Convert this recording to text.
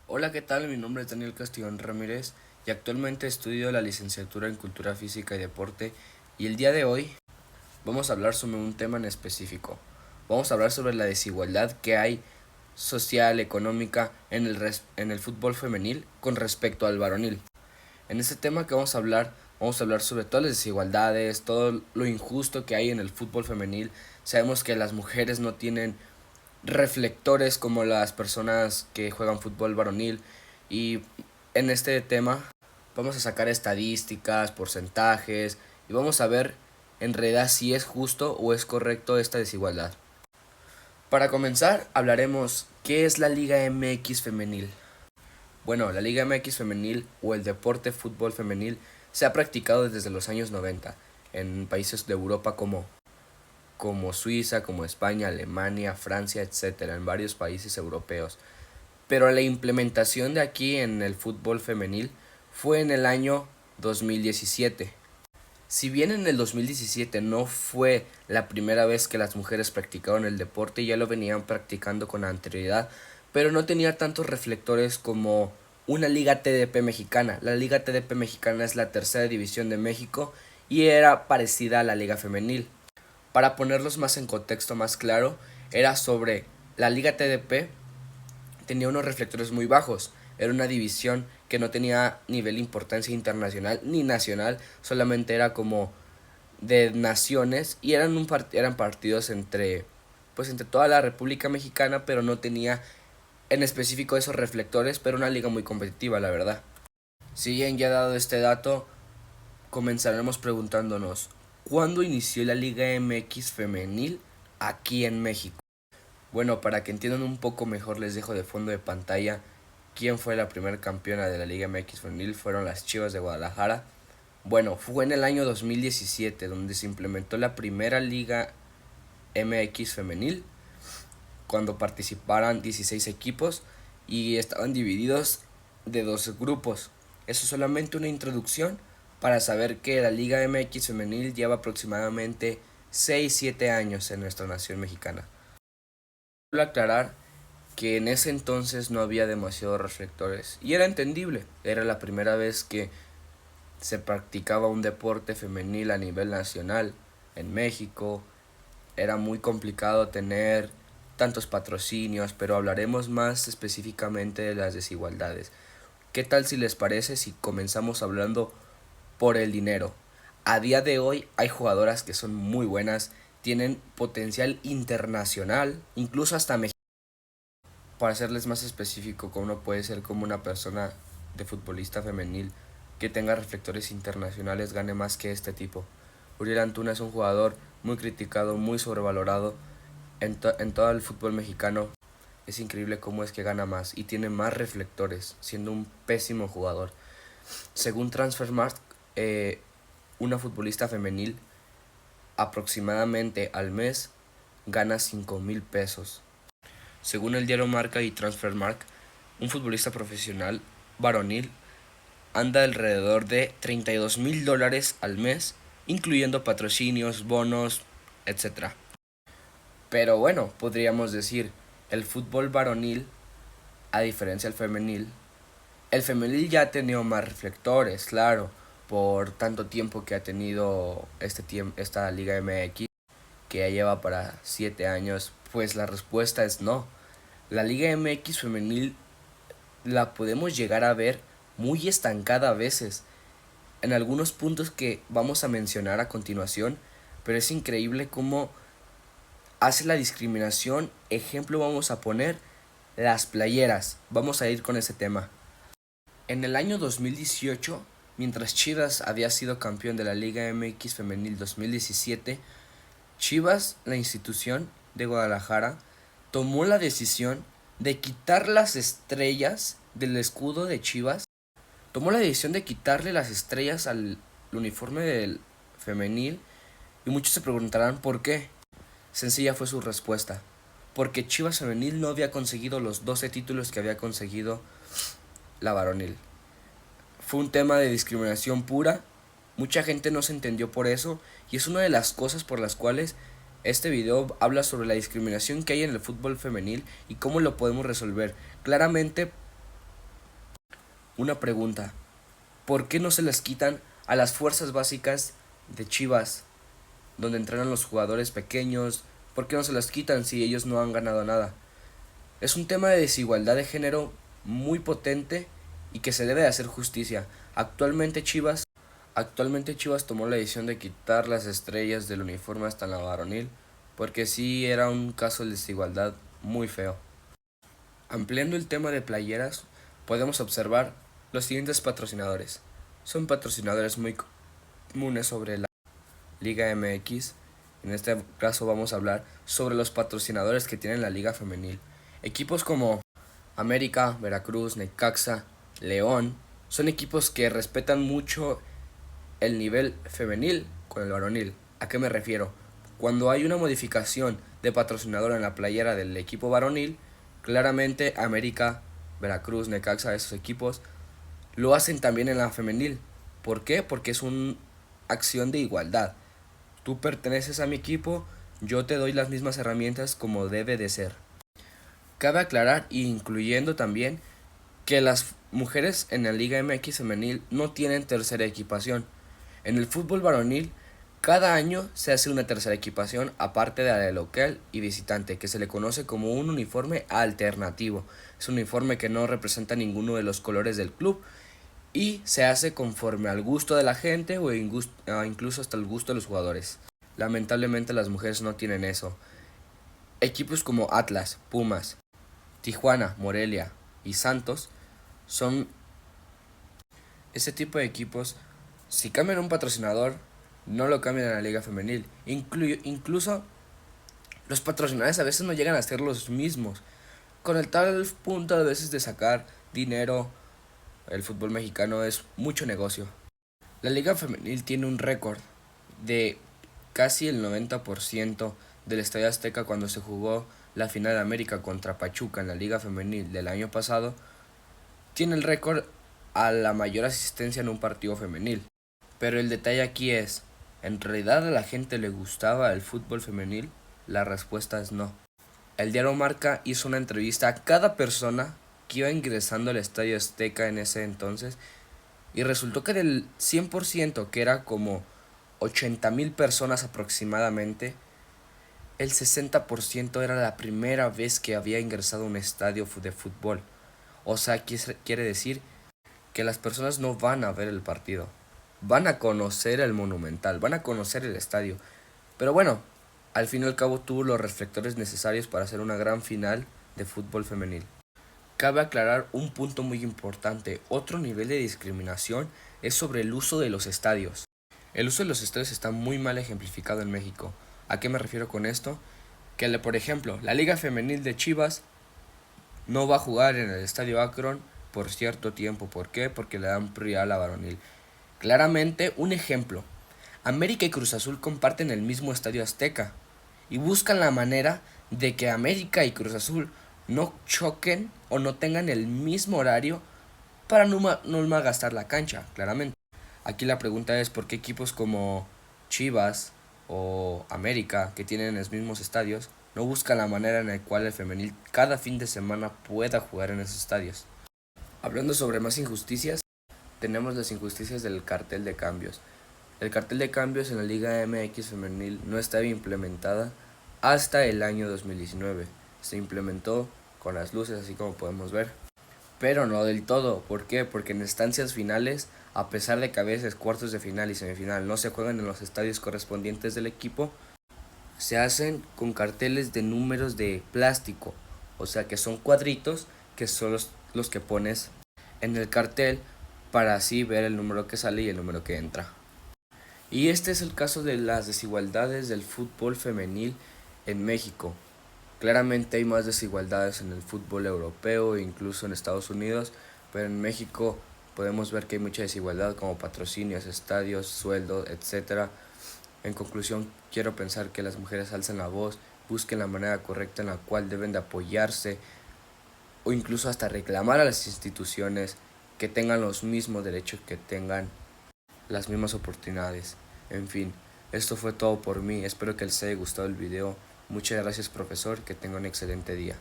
Hola, ¿qué tal? Mi nombre es Daniel Castillón Ramírez y actualmente estudio la licenciatura en Cultura Física y Deporte y el día de hoy vamos a hablar sobre un tema en específico. Vamos a hablar sobre la desigualdad que hay social, económica en el fútbol femenil con respecto al varonil. En este tema que vamos a hablar sobre todas las desigualdades, todo lo injusto que hay en el fútbol femenil. Sabemos que las mujeres no tienen reflectores como las personas que juegan fútbol varonil y en este tema vamos a sacar estadísticas, porcentajes y vamos a ver en realidad si es justo o es correcto esta desigualdad. Para comenzar hablaremos qué es la Liga MX femenil. Bueno, la Liga MX femenil o el deporte fútbol femenil se ha practicado desde los años 90 en países de Europa como Suiza, como España, Alemania, Francia, etcétera, en varios países europeos. Pero la implementación de aquí en el fútbol femenil fue en el año 2017. Si bien en el 2017 no fue la primera vez que las mujeres practicaron el deporte, ya lo venían practicando con anterioridad, pero no tenía tantos reflectores como una liga TDP mexicana. La liga TDP mexicana es la tercera división de México y era parecida a la liga femenil. Para ponerlos más en contexto más claro, era sobre la liga TDP tenía unos reflectores muy bajos. Era una división que no tenía nivel de importancia internacional ni nacional, solamente era como de naciones y eran partidos entre toda la República Mexicana, pero no tenía en específico esos reflectores, pero una liga muy competitiva, la verdad. Si bien ya dado este dato, comenzaremos preguntándonos, ¿cuándo inició la Liga MX femenil aquí en México? Bueno, para que entiendan un poco mejor les dejo de fondo de pantalla quién fue la primera campeona de la Liga MX femenil. Fueron las Chivas de Guadalajara. Bueno, fue en el año 2017 donde se implementó la primera Liga MX femenil, cuando participaran 16 equipos y estaban divididos de dos grupos. Eso es solamente una introducción para saber que la Liga MX femenil lleva aproximadamente 6-7 años en nuestra nación mexicana. Quiero aclarar que en ese entonces no había demasiados reflectores y era entendible, era la primera vez que se practicaba un deporte femenil a nivel nacional en México. Era muy complicado tener tantos patrocinios, pero hablaremos más específicamente de las desigualdades. ¿Qué tal si les parece si comenzamos hablando por el dinero? A día de hoy hay jugadoras que son muy buenas, tienen potencial internacional, incluso hasta México. Para serles más específico, como no puede ser como una persona de futbolista femenil que tenga reflectores internacionales gane más que este tipo. Uriel Antuna es un jugador muy criticado, muy sobrevalorado en todo el fútbol mexicano. Es increíble cómo es que gana más y tiene más reflectores, siendo un pésimo jugador. Según Transfermarkt, una futbolista femenil aproximadamente al mes gana 5,000 pesos. Según el diario Marca y Transfermarkt, un futbolista profesional varonil anda alrededor de $32,000 al mes, incluyendo patrocinios, bonos, etcétera. Pero bueno, podríamos decir, el fútbol varonil, a diferencia del femenil, el femenil ya ha tenido más reflectores, claro, por tanto tiempo que ha tenido esta Liga MX, que ya lleva para 7 años, pues la respuesta es no. La Liga MX femenil la podemos llegar a ver muy estancada a veces en algunos puntos que vamos a mencionar a continuación, pero es increíble cómo hace la discriminación. Ejemplo vamos a poner las playeras. Vamos a ir con ese tema. En el año 2018, mientras Chivas había sido campeón de la Liga MX femenil 2017, Chivas, la institución de Guadalajara, tomó la decisión de quitar las estrellas del escudo de Chivas. Tomó la decisión de quitarle las estrellas al uniforme del femenil y muchos se preguntarán por qué. Sencilla fue su respuesta. Porque Chivas femenil no había conseguido los 12 títulos que había conseguido la varonil. Fue un tema de discriminación pura. Mucha gente no se entendió por eso y es una de las cosas por las cuales este video habla sobre la discriminación que hay en el fútbol femenil y cómo lo podemos resolver. Claramente Una pregunta, ¿por qué no se las quitan a las fuerzas básicas de Chivas, donde entrenan los jugadores pequeños? ¿Por qué no se las quitan si ellos no han ganado nada? Es un tema de desigualdad de género muy potente y que se debe de hacer justicia. Actualmente Chivas tomó la decisión de quitar las estrellas del uniforme hasta la varonil, porque sí era un caso de desigualdad muy feo. Ampliando el tema de playeras, podemos observar los siguientes patrocinadores. Son patrocinadores muy comunes sobre la Liga MX. En este caso vamos a hablar sobre los patrocinadores que tiene la Liga Femenil. Equipos como América, Veracruz, Necaxa, León son equipos que respetan mucho el nivel femenil con el varonil. ¿A qué me refiero? Cuando hay una modificación de patrocinador en la playera del equipo varonil, claramente América, Veracruz, Necaxa, esos equipos lo hacen también en la femenil. ¿Por qué? Porque es una acción de igualdad. Tú perteneces a mi equipo, yo te doy las mismas herramientas como debe de ser. Cabe aclarar, incluyendo también, que las mujeres en la Liga MX femenil no tienen tercera equipación. En el fútbol varonil, cada año se hace una tercera equipación aparte de la de local y visitante, que se le conoce como un uniforme alternativo. Es un uniforme que no representa ninguno de los colores del club y se hace conforme al gusto de la gente o incluso hasta el gusto de los jugadores. Lamentablemente las mujeres no tienen eso. Equipos como Atlas, Pumas, Tijuana, Morelia y Santos son ese tipo de equipos. Si cambian un patrocinador, no lo cambian a la liga femenil. Incluso los patrocinadores a veces no llegan a ser los mismos. Con el tal punto a veces de sacar dinero, el fútbol mexicano es mucho negocio. La liga femenil tiene un récord de casi el 90% del Estadio Azteca cuando se jugó la final de América contra Pachuca en la liga femenil del año pasado. Tiene el récord a la mayor asistencia en un partido femenil. Pero el detalle aquí es, ¿en realidad a la gente le gustaba el fútbol femenil? La respuesta es no. El diario Marca hizo una entrevista a cada persona que iba ingresando al Estadio Azteca en ese entonces y resultó que del 100%, que era como 80,000 personas aproximadamente, el 60% era la primera vez que había ingresado a un estadio de fútbol. O sea, quiere decir que las personas no van a ver el partido, van a conocer el Monumental, van a conocer el estadio. Pero bueno, al fin y al cabo tuvo los reflectores necesarios para hacer una gran final de fútbol femenil. Cabe aclarar un punto muy importante, otro nivel de discriminación es sobre el uso de los estadios. El uso de los estadios está muy mal ejemplificado en México. ¿A qué me refiero con esto? Que, por ejemplo, la Liga Femenil de Chivas no va a jugar en el Estadio Akron por cierto tiempo. ¿Por qué? Porque le dan prioridad a la varonil. Claramente, un ejemplo. América y Cruz Azul comparten el mismo Estadio Azteca y buscan la manera de que América y Cruz Azul no choquen o no tengan el mismo horario para no malgastar la cancha, claramente. Aquí la pregunta es por qué equipos como Chivas o América, que tienen los mismos estadios, no buscan la manera en la cual el femenil cada fin de semana pueda jugar en esos estadios. Hablando sobre más injusticias, tenemos las injusticias del cartel de cambios. El cartel de cambios en la Liga MX femenil no estaba implementada hasta el año 2019. Se implementó con las luces, así como podemos ver, pero no del todo. ¿Por qué? Porque en instancias finales, a pesar de que a veces cuartos de final y semifinal no se juegan en los estadios correspondientes del equipo, se hacen con carteles de números de plástico, o sea que son cuadritos que son los que pones en el cartel para así ver el número que sale y el número que entra. Y este es el caso de las desigualdades del fútbol femenil en México. Claramente hay más desigualdades en el fútbol europeo e incluso en Estados Unidos, pero en México podemos ver que hay mucha desigualdad como patrocinios, estadios, sueldos, etc. En conclusión, quiero pensar que las mujeres alzan la voz, busquen la manera correcta en la cual deben de apoyarse o incluso hasta reclamar a las instituciones que tengan los mismos derechos, que tengan las mismas oportunidades. En fin, esto fue todo por mí. Espero que les haya gustado el video. Muchas gracias, profesor. Que tenga un excelente día.